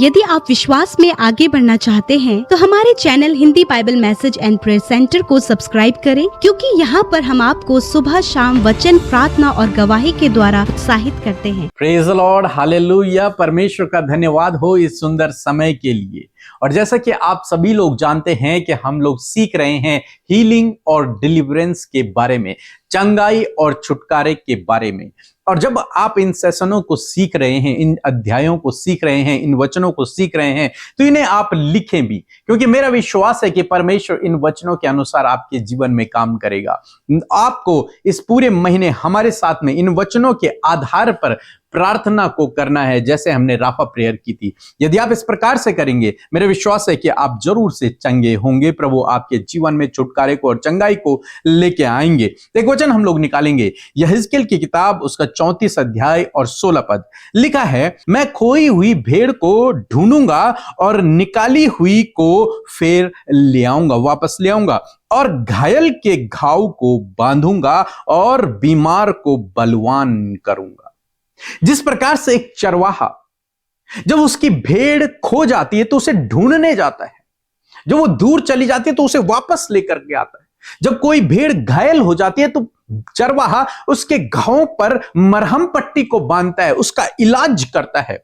यदि आप विश्वास में आगे बढ़ना चाहते हैं तो हमारे channel Hindi Bible message and prayer centre को सब्सक्राइब करें, क्योंकि यहाँ पर हम आपको सुबह शाम वचन, प्रार्थना और गवाही के द्वारा उत्साहित करते हैं। Praise the Lord, hallelujah. परमेश्वर का धन्यवाद हो इस सुंदर समय के लिए। और जैसा कि आप सभी लोग जानते हैं कि हम लोग सीख रहे हैं हीलिंग और डिलीवरेंस के बारे में, चंगाई और छुटकारे के बारे में। और जब आप इन सेशनों को सीख रहे हैं, इन अध्यायों को सीख रहे हैं, इन वचनों को सीख रहे हैं, तो इन्हें आप लिखें भी, क्योंकि मेरा विश्वास है कि परमेश्वर इन वचनों के अनुसार आपके जीवन में काम करेगा। आपको इस पूरे महीने हमारे साथ में इन वचनों के आधार पर प्रार्थना को करना है, जैसे हमने राफा प्रेयर की थी। यदि आप इस प्रकार से करेंगे, मेरा विश्वास है कि आप जरूर से चंगे होंगे। प्रभु आपके जीवन में छुटकारे को और चंगाई को लेके आएंगे। एक वचन हम लोग निकालेंगे, यहेजकेल की किताब, उसका 34 अध्याय और 16 पद। लिखा है, मैं खोई हुई भेड़ को ढूंढूंगा और निकाली हुई को फिर ले आऊंगा, वापस ले आऊंगा, और घायल के घाव को बांधूंगा और बीमार को बलवान करूंगा। जिस प्रकार से एक चरवाहा जब उसकी भेड़ खो जाती है तो उसे ढूंढने जाता है, जब वो दूर चली जाती है तो उसे वापस लेकर के आता है। जब कोई भेड़ घायल हो जाती है तो चरवाहा उसके घावों पर मरहम पट्टी को बांधता है, उसका इलाज करता है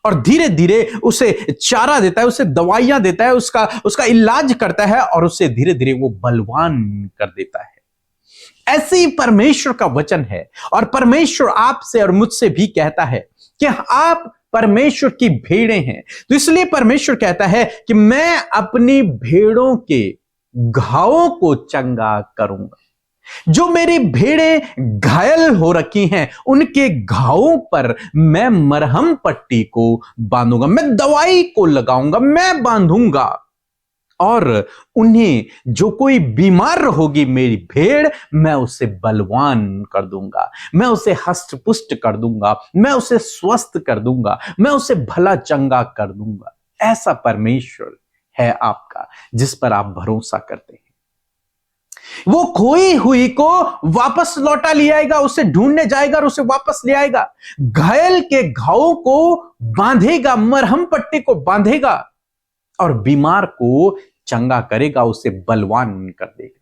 और धीरे धीरे उसे चारा देता है, उसे दवाइयां देता है, उसका इलाज करता है और उसे धीरे धीरे वो बलवान कर देता है। ऐसे ही परमेश्वर का वचन है और परमेश्वर आपसे और मुझसे भी कहता है कि आप परमेश्वर की भेड़ें हैं। तो इसलिए परमेश्वर कहता है कि मैं अपनी भेड़ों के घावों को चंगा करूंगा। जो मेरी भेड़ें घायल हो रखी हैं, उनके घावों पर मैं मरहम पट्टी को बांधूंगा, मैं दवाई को लगाऊंगा, मैं बांधूंगा। और उन्हें, जो कोई बीमार होगी मेरी भेड़, मैं उसे बलवान कर दूंगा, मैं उसे हष्ट पुष्ट कर दूंगा, मैं उसे स्वस्थ कर दूंगा, मैं उसे भला चंगा कर दूंगा। ऐसा परमेश्वर है आपका, जिस पर आप भरोसा करते हैं। वो खोई हुई को वापस लौटा ले आएगा, उसे ढूंढने जाएगा और उसे वापस ले आएगा। घायल के घावों को बांधेगा, मरहम पट्टी को बांधेगा और बीमार को चंगा करेगा, उसे बलवान कर देगा।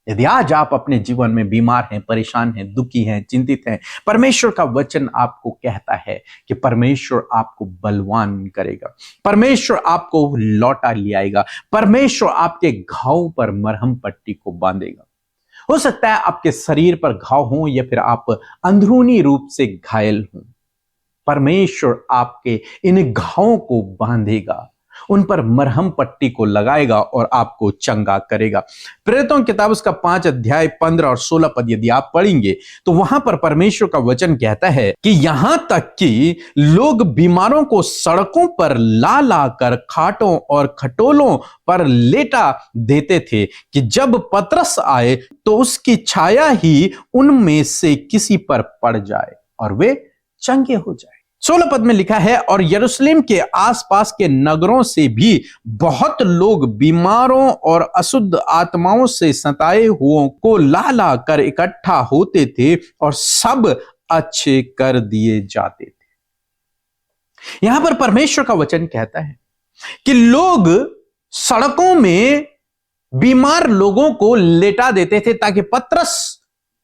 यदि आज आप अपने जीवन में बीमार हैं, परेशान हैं, दुखी हैं, चिंतित हैं, परमेश्वर का वचन आपको कहता है कि परमेश्वर आपको बलवान करेगा, परमेश्वर आपको लौटा ले आएगा, परमेश्वर आपके घाव पर मरहम पट्टी को बांधेगा। हो सकता है आपके शरीर पर घाव हो या फिर आप अंदरूनी रूप से घायल हों, परमेश्वर आपके इन घावों को बांधेगा, उन पर मरहम पट्टी को लगाएगा और आपको चंगा करेगा। प्रेरितों की किताब, उसका 5 अध्याय 15 और 16 पद यदि आप पढ़ेंगे तो वहां पर परमेश्वर का वचन कहता है कि यहां तक कि लोग बीमारों को सड़कों पर ला ला कर खाटों और खटोलों पर लेटा देते थे कि जब पतरस आए तो उसकी छाया ही उनमें से किसी पर पड़ जाए और वे चंगे हो जाए। 16 पद में लिखा है, और यरूशलेम के आसपास के नगरों से भी बहुत लोग बीमारों और अशुद्ध आत्माओं से सताए हुओं को ला ला कर इकट्ठा होते थे और सब अच्छे कर दिए जाते थे। यहां पर परमेश्वर का वचन कहता है कि लोग सड़कों में बीमार लोगों को लेटा देते थे ताकि पतरस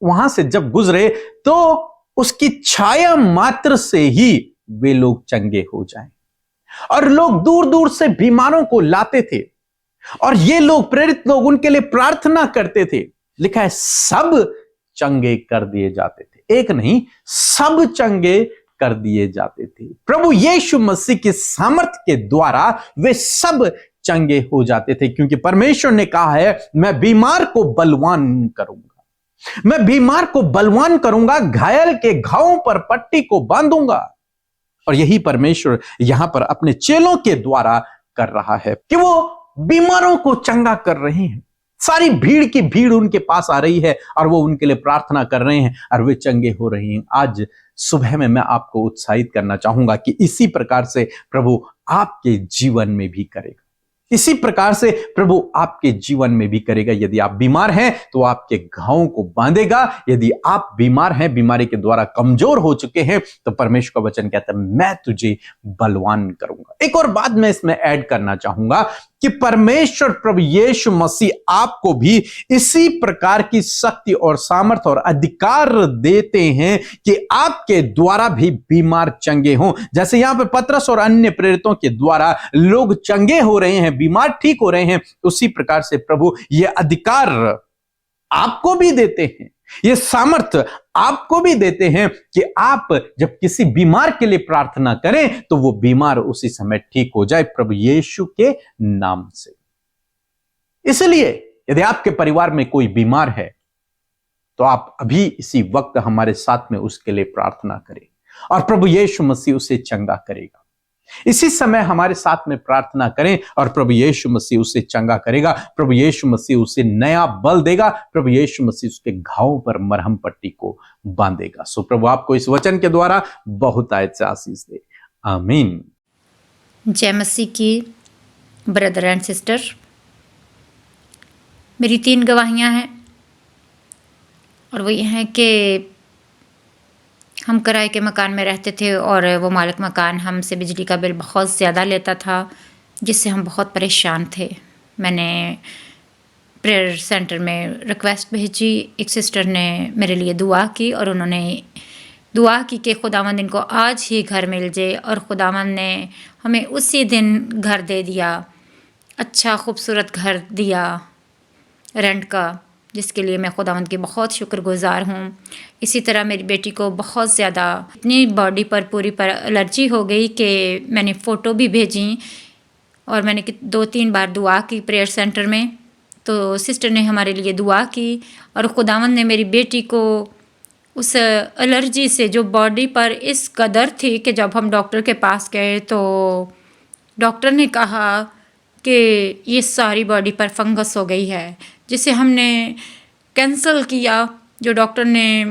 वहां से जब गुजरे तो उसकी छाया मात्र से ही वे लोग चंगे हो जाएं। और लोग दूर दूर से बीमारों को लाते थे और ये लोग, प्रेरित लोग, उनके लिए प्रार्थना करते थे। लिखा है, सब चंगे कर दिए जाते थे। एक नहीं, सब चंगे कर दिए जाते थे। प्रभु यीशु मसीह की सामर्थ के द्वारा वे सब चंगे हो जाते थे, क्योंकि परमेश्वर ने कहा है, मैं बीमार को बलवान करूंगा, मैं बीमार को बलवान करूंगा, घायल के घावों पर पट्टी को बांधूंगा। और यही परमेश्वर यहां पर अपने चेलों के द्वारा कर रहा है कि वो बीमारों को चंगा कर रहे हैं। सारी भीड़ की भीड़ उनके पास आ रही है और वो उनके लिए प्रार्थना कर रहे हैं और वे चंगे हो रहे हैं। आज सुबह में मैं आपको उत्साहित करना चाहूंगा कि इसी प्रकार से प्रभु आपके जीवन में भी करेगा। इसी प्रकार से प्रभु आपके जीवन में भी करेगा। यदि आप बीमार हैं तो आपके घावों को बांधेगा। यदि आप बीमार हैं, बीमारी के द्वारा कमजोर हो चुके हैं, तो परमेश्वर का वचन कहता है मैं तुझे बलवान करूंगा। एक और बात मैं इसमें ऐड करना चाहूंगा कि परमेश्वर प्रभु यीशु मसीह आपको भी इसी प्रकार की शक्ति और सामर्थ्य और अधिकार देते हैं कि आपके द्वारा भी बीमार चंगे हों। जैसे यहां पे पतरस और अन्य प्रेरितों के द्वारा लोग चंगे हो रहे हैं, बीमार ठीक हो रहे हैं, उसी प्रकार से प्रभु ये अधिकार आपको भी देते हैं, ये सामर्थ्य आपको भी देते हैं कि आप जब किसी बीमार के लिए प्रार्थना करें तो वो बीमार उसी समय ठीक हो जाए प्रभु यीशु के नाम से। इसलिए यदि आपके परिवार में कोई बीमार है तो आप अभी इसी वक्त हमारे साथ में उसके लिए प्रार्थना करें और प्रभु यीशु मसीह उसे चंगा करेगा। इसी समय हमारे साथ में प्रार्थना करें और प्रभु यीशु मसीह उसे चंगा करेगा। प्रभु यीशु मसीह उसे नया बल देगा। प्रभु यीशु मसीह उसके घावों पर मरहम पट्टी को बांधेगा। सो प्रभु आपको इस वचन के द्वारा बहुत आयत से आशीष दे। आमीन। जय मसीह की ब्रदर एंड सिस्टर, मेरी 3 गवाहियां हैं और वो ये हैं कि हम किराए के मकान में रहते थे और वो मालिक मकान हमसे बिजली का बिल बहुत ज़्यादा लेता था, जिससे हम बहुत परेशान थे। मैंने प्रेयर सेंटर में रिक्वेस्ट भेजी, एक सिस्टर ने मेरे लिए दुआ की और उन्होंने दुआ की कि खुदावंद इनको आज ही घर मिल जाए, और खुदावंद ने हमें उसी दिन घर दे दिया। अच्छा खूबसूरत घर दिया रेंट का, जिसके लिए मैं खुदावंद की बहुत शुक्रगुजार हूँ। इसी तरह मेरी बेटी को बहुत ज़्यादा इतनी बॉडी पर पूरी पर एलर्जी हो गई कि मैंने फ़ोटो भी भेजी और मैंने 2-3 बार दुआ की प्रेयर सेंटर में। तो सिस्टर ने हमारे लिए दुआ की और खुदावंद ने मेरी बेटी को उस एलर्जी से जो बॉडी पर इस कदर थी कि जब हम डॉक्टर के पास गए तो डॉक्टर ने कहा कि ये सारी बॉडी पर फंगस हो गई है, जिसे हमने कैंसिल किया। जो डॉक्टर ने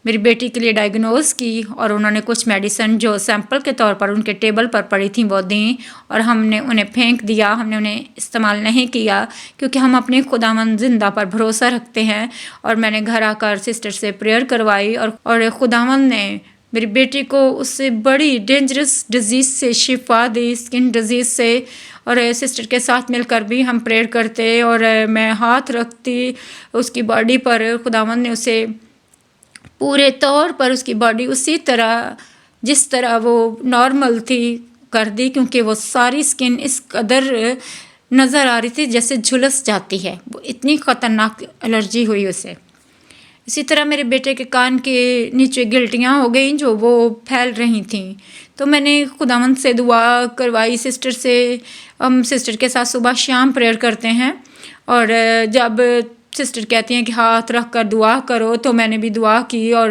मेरी बेटी के लिए डायग्नोज की और उन्होंने कुछ मेडिसिन जो सैंपल के तौर पर उनके टेबल पर पड़ी थी वो दी और हमने उन्हें फेंक दिया, हमने उन्हें इस्तेमाल नहीं किया, क्योंकि हम अपने खुदावंद जिंदा पर भरोसा रखते हैं। और मैंने घर आकर सिस्टर से प्रेयर करवाई और खुदावंद ने मेरी बेटी को उससे बड़ी डेंजरस डिजीज़ से शिफा दी, स्किन डिजीज़ से। और सिस्टर के साथ मिलकर भी हम प्रेयर करते और मैं हाथ रखती उसकी बॉडी पर। खुदावंद ने उसे पूरे तौर पर उसकी बॉडी उसी तरह जिस तरह वो नॉर्मल थी कर दी, क्योंकि वो सारी स्किन इस कदर नज़र आ रही थी जैसे झुलस जाती है, वो इतनी ख़तरनाक एलर्जी हुई उसे। इसी तरह मेरे बेटे के कान के नीचे गिल्टियाँ हो गई जो वो फैल रही थीं। तो मैंने खुदावंद से दुआ करवाई सिस्टर से। हम सिस्टर के साथ सुबह शाम प्रेयर करते हैं और जब सिस्टर कहती हैं कि हाथ रख कर दुआ करो, तो मैंने भी दुआ की और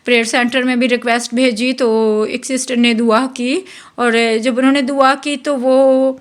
प्रेयर सेंटर में भी रिक्वेस्ट भेजी। तो एक सिस्टर ने दुआ की और जब उन्होंने दुआ की तो वो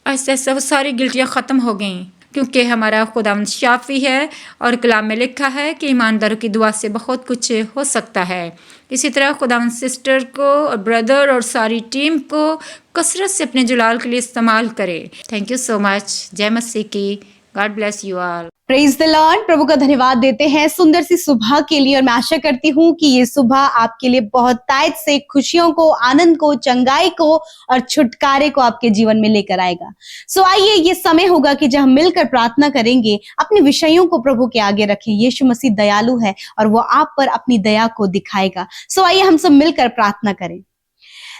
ऐसे ऐसे सारी गिल्टियाँ ख़त्म हो गईं, क्योंकि हमारा खुदावंद शाफी है और कलाम में लिखा है कि ईमानदारों की दुआ से बहुत कुछ हो सकता है। इसी तरह खुदावंद सिस्टर को और ब्रदर और सारी टीम को कसरत से अपने जलाल के लिए इस्तेमाल करे। Thank you so much. जय मसीह की। God bless you all. Praise the Lord. प्रभु का धन्यवाद देते हैं सुंदर सी सुबह के लिए, और मैं आशा करती हूँ कि ये सुबह आपके लिए बहुत तायत से खुशियों को, आनंद को, चंगाई को और छुटकारे को आपके जीवन में लेकर आएगा। सो आइए, ये समय होगा कि जब हम मिलकर प्रार्थना करेंगे, अपने विषयों को प्रभु के आगे रखें। यीशु मसीह दयालु है और वो आप पर अपनी दया को दिखाएगा। सो आइए हम सब मिलकर प्रार्थना करें।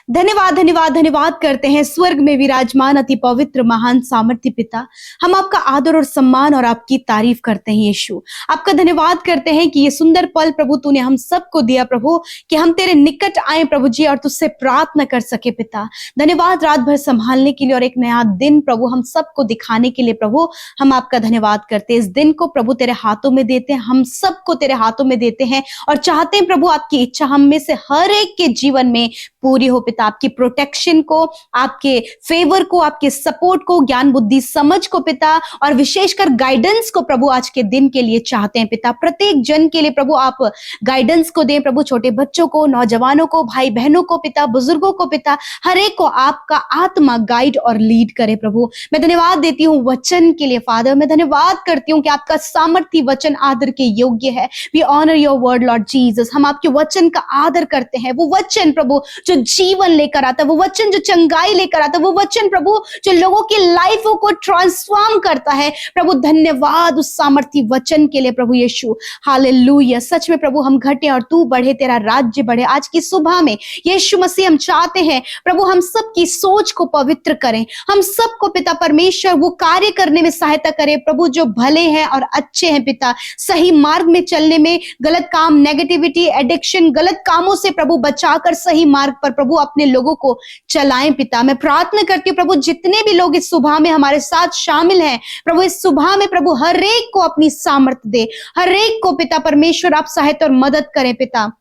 धन्यवाद धन्यवाद धन्यवाद करते हैं स्वर्ग में विराजमान अति पवित्र महान सामर्थ्य पिता। हम आपका आदर और सम्मान और आपकी तारीफ करते हैं यीशु। आपका धन्यवाद करते हैं कि ये सुंदर पल प्रभु तूने हम सबको दिया प्रभु, कि हम तेरे निकट आए प्रभु जी और तुझसे प्रार्थना कर सके पिता। धन्यवाद रात भर संभालने के लिए और एक नया दिन प्रभु हम सबको दिखाने के लिए प्रभु हम आपका धन्यवाद करते हैं। इस दिन को प्रभु तेरे हाथों में देते हैं, हम सबको तेरे हाथों में देते हैं और चाहते हैं प्रभु आपकी इच्छा हम में से हर एक के जीवन में पूरी हो पिता। पिता, आपकी प्रोटेक्शन को, आपके फेवर को, आपके सपोर्ट को, ज्ञान बुद्धि समझ को पिता, और विशेषकर गाइडेंस को प्रभु आज के दिन के लिए चाहते हैं पिता। प्रत्येक जन के लिए प्रभु आप गाइडेंस को दें प्रभु, छोटे बच्चों को, नौजवानों को, भाई बहनों को पिता, बुजुर्गों को पिता, हर एक को आपका आत्मा गाइड और लीड करे प्रभु। मैं धन्यवाद देती हूँ वचन के लिए फादर, मैं धन्यवाद करती हूँ कि आपका सामर्थी वचन आदर के योग्य है। We honour your word Lord Jesus, हम आपके वचन का आदर करते हैं। वो वचन प्रभु जो जीवन लेकर आता है, वो वचन जो चंगाई लेकर आता है, वो वचन प्रभु जो लोगों की लाइफों को ट्रांसफॉर्म करता है प्रभु। धन्यवाद उस सामर्थी वचन के लिए प्रभु यीशु, हालेलुया। सच में प्रभु हम घटे और तू बढ़े, तेरा राज्य बढ़े। आज की सुबह में यीशु मसीह हम चाहते हैं प्रभु हम सबकी सोच को पवित्र करें, हम सबको पिता परमेश्वर वो कार्य करने में सहायता करें प्रभु जो भले हैं और अच्छे हैं पिता, सही मार्ग में चलने में, गलत काम, नेगेटिविटी, एडिक्शन, गलत कामों से प्रभु बचाकर सही मार्ग पर प्रभु अपने लोगों को चलाएं पिता। मैं प्रार्थना करती हूँ प्रभु जितने भी लोग इस सुबह में हमारे साथ शामिल हैं प्रभु, इस सुबह में प्रभु हर एक को अपनी सामर्थ्य दे, हर एक को पिता परमेश्वर आप सहायता और मदद करें पिता,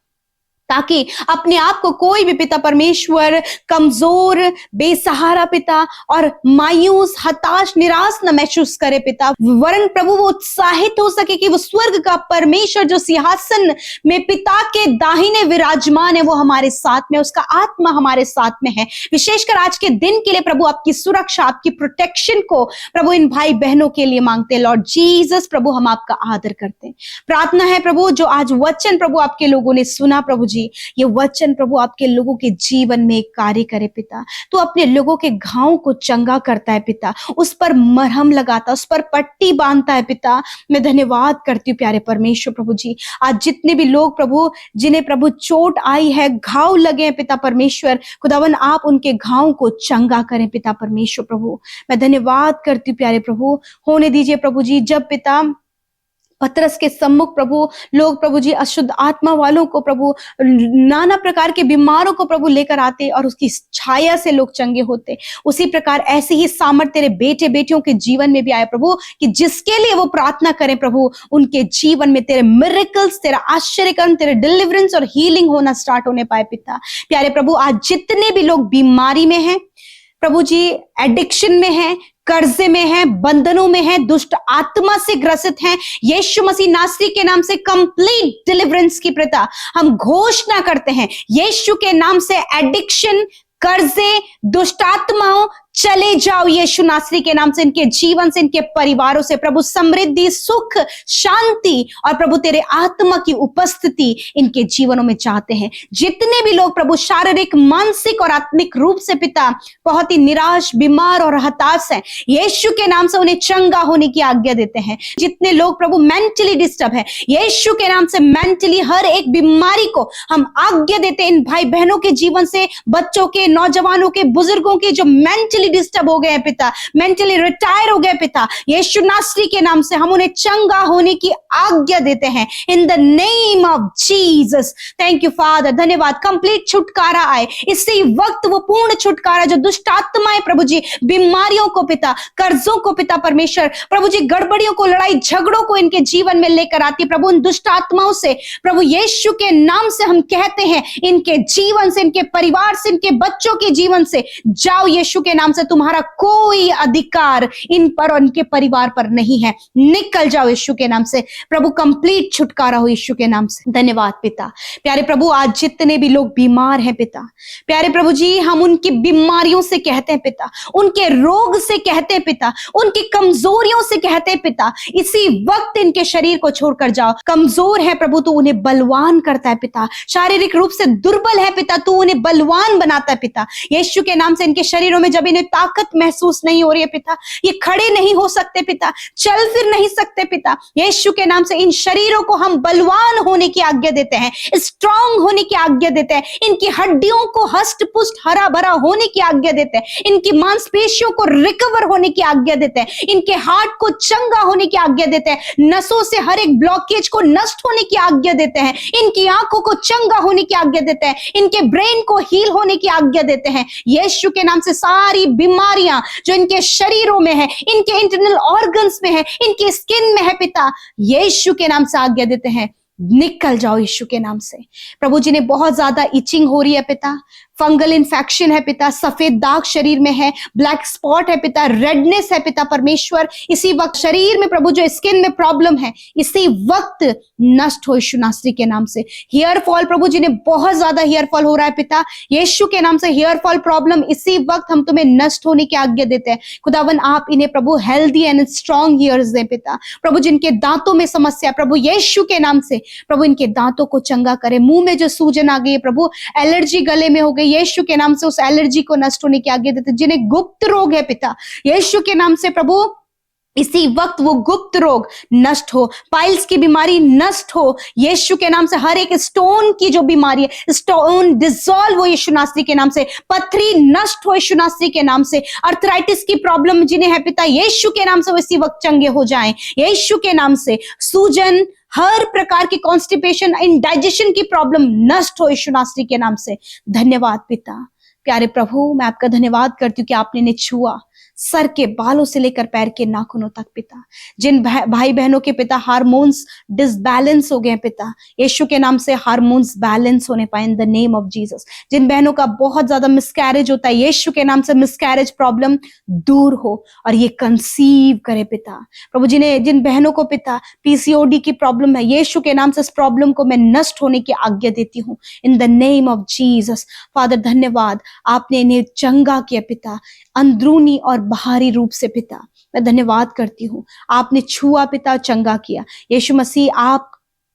ताकि अपने आप को कोई भी पिता परमेश्वर कमजोर, बेसहारा पिता और मायूस, हताश, निराश न महसूस करे पिता, वरन प्रभु वो उत्साहित हो सके कि वो स्वर्ग का परमेश्वर जो सिंहासन में पिता के दाहिने विराजमान है वो हमारे साथ में, उसका आत्मा हमारे साथ में है। विशेषकर आज के दिन के लिए प्रभु आपकी सुरक्षा, आपकी प्रोटेक्शन को प्रभु इन भाई बहनों के लिए मांगते हैं लॉर्ड जीसस। प्रभु हम आपका आदर करते हैं। प्रार्थना है प्रभु जो आज वचन प्रभु आपके लोगों ने सुना प्रभु जी, ये वचन प्रभु आपके लोगों के जीवन में एक कार्य करे पिता। तो अपने लोगों के घावों को चंगा करता है पिता, उस पर मरहम लगाता, उस पर पट्टी बांधता है पिता। मैं धन्यवाद करती हूँ प्यारे परमेश्वर प्रभु जी। आज जितने भी लोग प्रभु जिन्हें प्रभु चोट आई है, घाव लगे हैं पिता परमेश्वर, खुदावन आप उनके घावों को चंगा करें पिता परमेश्वर प्रभु। मैं धन्यवाद करती हूँ प्यारे प्रभु। होने दीजिए प्रभु जी, जब पिता पतरस के सम्मुख प्रभु लोग प्रभु जी अशुद्ध आत्मा वालों को प्रभु, नाना प्रकार के बीमारों को प्रभु लेकर आते और उसकी छाया से लोग चंगे होते, उसी प्रकार ऐसी ही सामर्थ्य तेरे बेटे बेटियों के जीवन में भी आए प्रभु, कि जिसके लिए वो प्रार्थना करें प्रभु उनके जीवन में तेरे मिरेकल्स, तेरा आश्चर्यकर्म, तेरे डिलीवरेंस और हीलिंग होना स्टार्ट होने पाए पिता। प्यारे प्रभु आज जितने भी लोग बीमारी में हैं प्रभु जी, एडिक्शन में है, कर्जे में है, बंधनों में है, दुष्ट आत्मा से ग्रसित हैं, यीशु मसीह नासरी के नाम से कंप्लीट डिलीवरेंस की पिता हम घोषणा करते हैं। यीशु के नाम से एडिक्शन, कर्जे, दुष्ट आत्माओं चले जाओ यीशु नासरी के नाम से, इनके जीवन से, इनके परिवारों से प्रभु समृद्धि, सुख, शांति और प्रभु तेरे आत्मा की उपस्थिति इनके जीवनों में चाहते हैं। जितने भी लोग प्रभु शारीरिक, मानसिक और आत्मिक रूप से पिता बहुत ही निराश, बीमार और हताश हैं, यीशु के नाम से उन्हें चंगा होने की आज्ञा देते हैं। जितने लोग प्रभु मेंटली डिस्टर्ब है, यीशु के नाम से मेंटली हर एक बीमारी को हम आज्ञा देते हैं इन भाई बहनों के जीवन से, बच्चों के, नौजवानों के, बुजुर्गों के जो मेंटली डिस्टर्ब हो गए हैं पिता, मेंटली रिटायर हो गए पिता, यीशु नासरी के नाम से हम उन्हें चंगा होने की आज्ञा देते हैं इन the name of Jesus. Thank you father, धन्यवाद। कंप्लीट छुटकारा आए इसी वक्त, वो पूर्ण छुटकारा जो दुष्ट आत्माएं प्रभु जी बीमारियों को पिता, कर्जों को पिता परमेश्वर प्रभु जी, गड़बड़ियों को, लड़ाई झगड़ों को इनके जीवन में लेकर आती प्रभु, उन दुष्ट आत्माओं से प्रभु यीशु के नाम से हम कहते हैं इनके जीवन से, इनके परिवार से, इनके बच्चों के जीवन से जाओ यीशु के नाम से। तुम्हारा कोई अधिकार इन पर और इनके परिवार पर नहीं है, निकल जाओ यीशु के नाम से प्रभु। कंप्लीट छुटकारा हो यीशु के नाम से। धन्यवाद पिता। प्यारे प्रभु आज जितने भी लोग बीमार हैं पिता, प्यारे प्रभु जी हम उनकी बीमारियों से कहते हैं पिता, उनके रोग से कहते हैं पिता, उनकी कमजोरियों से कहते हैं पिता, इसी वक्त इनके शरीर को छोड़कर जाओ। कमजोर है प्रभु तो उन्हें बलवान करता है पिता, शारीरिक रूप से दुर्बल है पिता तो उन्हें बलवान बनाता है पिता। यीशु के नाम से इनके शरीरों में जब इन्हें ताकत महसूस नहीं हो रही है पिता, ये खड़े नहीं हो सकते पिता, चल फिर नहीं सकते पिता, यीशु के नाम से इन शरीरों को हम बलवान होने की आज्ञा देते हैं, स्ट्रांग होने की आज्ञा देते हैं, इनकी हड्डियों को हष्ट पुष्ट हरा भरा होने की आज्ञा देते हैं, इनकी मांसपेशियों को रिकवर होने की आज्ञा देते हैं, इनके हार्ट को चंगा होने की आज्ञा देते हैं, नसों से हर एक ब्लॉकेज को नष्ट होने की आज्ञा देते हैं, इनकी आंखों को चंगा होने की आज्ञा देते हैं, इनके ब्रेन को हील होने की आज्ञा देते हैं। यीशु के नाम से सारी बीमारियां जो इनके शरीरों में है, इनके इंटरनल ऑर्गन्स में है, इनकी स्किन में है पिता, यीशु के नाम से आज्ञा देते हैं निकल जाओ यीशु के नाम से। प्रभु जी ने बहुत ज्यादा इचिंग हो रही है पिता, फंगल इन्फेक्शन है पिता, सफेद दाग शरीर में है, ब्लैक स्पॉट है पिता, रेडनेस है पिता परमेश्वर, इसी वक्त शरीर में प्रभु जो स्किन में प्रॉब्लम है इसी वक्त नष्ट हो यीशु नासरी के नाम से। हेयर फॉल प्रभु जिन्हें बहुत ज्यादा हेयर फॉल हो रहा है पिता, यीशु के नाम से हेयर फॉल प्रॉब्लम इसी वक्त हम तुम्हें नष्ट होने की आज्ञा देते हैं। खुदावन आप इन्हें प्रभु हेल्दी एंड स्ट्रॉन्ग हेयर्स दें पिता। प्रभु जिनके दांतों में समस्या प्रभु यीशु के नाम से प्रभु इनके दांतों को चंगा करे। मुंह में जो सूजन आ गई है प्रभु, एलर्जी गले में हो गई, यीशु के नाम से उस एलर्जी को नष्ट होने की आज्ञा देते। जिन्हें गुप्त रोग है पिता, यीशु के नाम से प्रभु इसी वक्त वो गुप्त रोग नष्ट हो, पाइल्स की बीमारी नष्ट हो यीशु के नाम से। हर एक स्टोन की जो बीमारी है स्टोन डिसॉल्व हो यीशु नासरी के नाम से, पथरी नष्ट हो यीशु नासरी के नाम से। अर्थराइटिस की प्रॉब्लम जिन्हें है पिता यीशु के नाम से वो इसी वक्त चंगे हो जाएं यीशु के नाम से। सूजन, हर प्रकार की कॉन्स्टिपेशन, इंडाइजेशन की प्रॉब्लम नष्ट हो यीशु नासरी के नाम से। धन्यवाद पिता। प्यारे प्रभु मैं आपका धन्यवाद करती हूँ कि आपने इन्हें छुआ सर के बालों से लेकर पैर के नाखूनों तक पिता। जिन भाई बहनों के पिता हार्मोन्स डिसबैलेंस हो गए पिता, यीशु के नाम से हार्मोन्स बैलेंस होने पाए in the name of Jesus. जिन बहनों का बहुत ज्यादा मिसकैरेज होता है यीशु के नाम से मिसकैरेज प्रॉब्लम दूर हो और ये कंसीव करे पिता। प्रभु जिन बहनों को पिता पीसीओडी की प्रॉब्लम है यीशु के नाम से इस प्रॉब्लम को मैं नष्ट होने की आज्ञा देती हूँ इन the name of Jesus. Father धन्यवाद, आपने इन्हें चंगा किया पिता, अंदरूनी और बाहरी रूप से पिता। मैं धन्यवाद करती हूँ, आपने छुआ पिता, चंगा किया। यीशु मसीह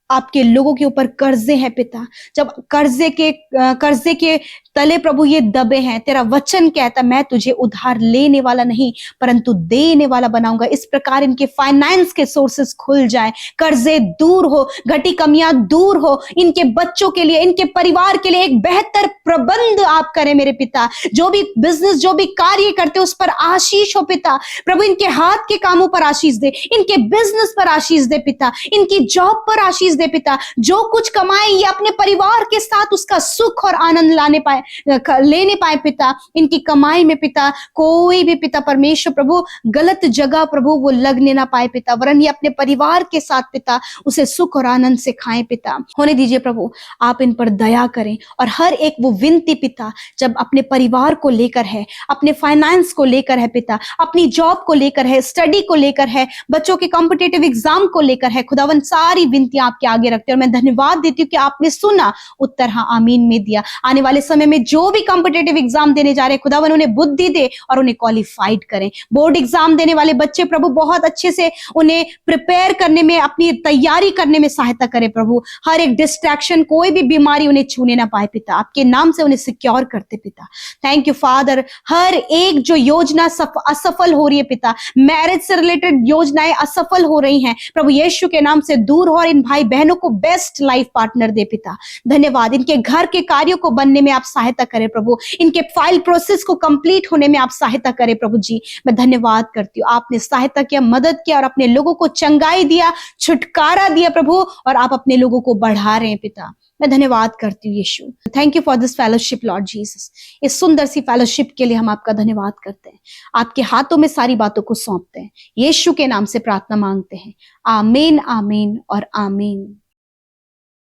आपके लोगों के ऊपर कर्जे हैं पिता, जब कर्जे के तले प्रभु ये दबे हैं, तेरा वचन कहता मैं तुझे उधार लेने वाला नहीं परंतु देने वाला बनाऊंगा। इस प्रकार इनके फाइनेंस के सोर्सेस खुल जाए, कर्जे दूर हो, घटी कमियां दूर हो, इनके बच्चों के लिए, इनके परिवार के लिए एक बेहतर प्रबंध आप करें मेरे पिता। जो भी बिजनेस, जो भी कार्य करते उस पर आशीष हो पिता। प्रभु इनके हाथ के कामों पर आशीष दे, इनके बिजनेस पर आशीष दे पिता, इनकी जॉब पर आशीष दे पिता। जो कुछ कमाए ये अपने परिवार के साथ उसका सुख और आनंद लेने पाए पिता। इनकी कमाई में पिता कोई भी पिता परमेश्वर प्रभु गलत जगह प्रभु वो लगने ना पाए पिता, वरन ये अपने परिवार के साथ पिता उसे सुख और आनंद से खाएं पिता। होने दीजिए प्रभु, आप इन पर दया करें। और हर एक वो विनती पिता जब अपने परिवार को लेकर है, अपने फाइनेंस को लेकर है पिता, अपनी जॉब को लेकर है, स्टडी को लेकर है, बच्चों के कॉम्पिटिटिव एग्जाम को लेकर है, खुदावन सारी विनती आपके आगे रखते हैं। और मैं धन्यवाद देती हूँ कि आपने सुना, उत्तर हाँ आमीन में दिया। आने वाले समय में जो भी कॉम्पिटिटिव एग्जाम देने जा रहे हैं खुदावन उन्हें बुद्धि दे और उन्हें क्वालिफाइड करें। बोर्ड एग्जाम देने वाले बच्चे प्रभु बहुत अच्छे से उन्हें प्रिपेयर करने में, अपनी तैयारी करने में सहायता करे प्रभु। हर एक डिस्ट्रैक्शन, कोई भी बीमारी उन्हें छूने ना पाए पिता, आपके नाम से उन्हें सिक्योर करते पिता। Thank you father. हर एक जो योजना असफल हो रही है पिता, मैरिज से रिलेटेड योजनाएं असफल हो रही हैं प्रभु यीशु के नाम से दूर हो और इन भाई बहनों को बेस्ट लाइफ पार्टनर दे पिता। धन्यवाद। इनके घर के कार्यों को बनने में आप सहायता करें प्रभु, इनके फाइल प्रोसेस को कंप्लीट होने में आप सहायता करें प्रभु जी। मैं धन्यवाद करती हूँ, आपने सहायता किया, मदद किया और अपने लोगों को चंगाई दिया, छुटकारा दिया प्रभु, और आप अपने लोगों को बढ़ा रहे हैं पिता। मैं धन्यवाद करती हूँ यीशु। Thank you for this fellowship Lord Jesus. इस सुंदर सी फेलोशिप के लिए हम आपका धन्यवाद करते हैं। आपके हाथों में सारी बातों को सौंपते हैं, यीशु के नाम से प्रार्थना मांगते हैं। आमीन, आमीन और आमीन।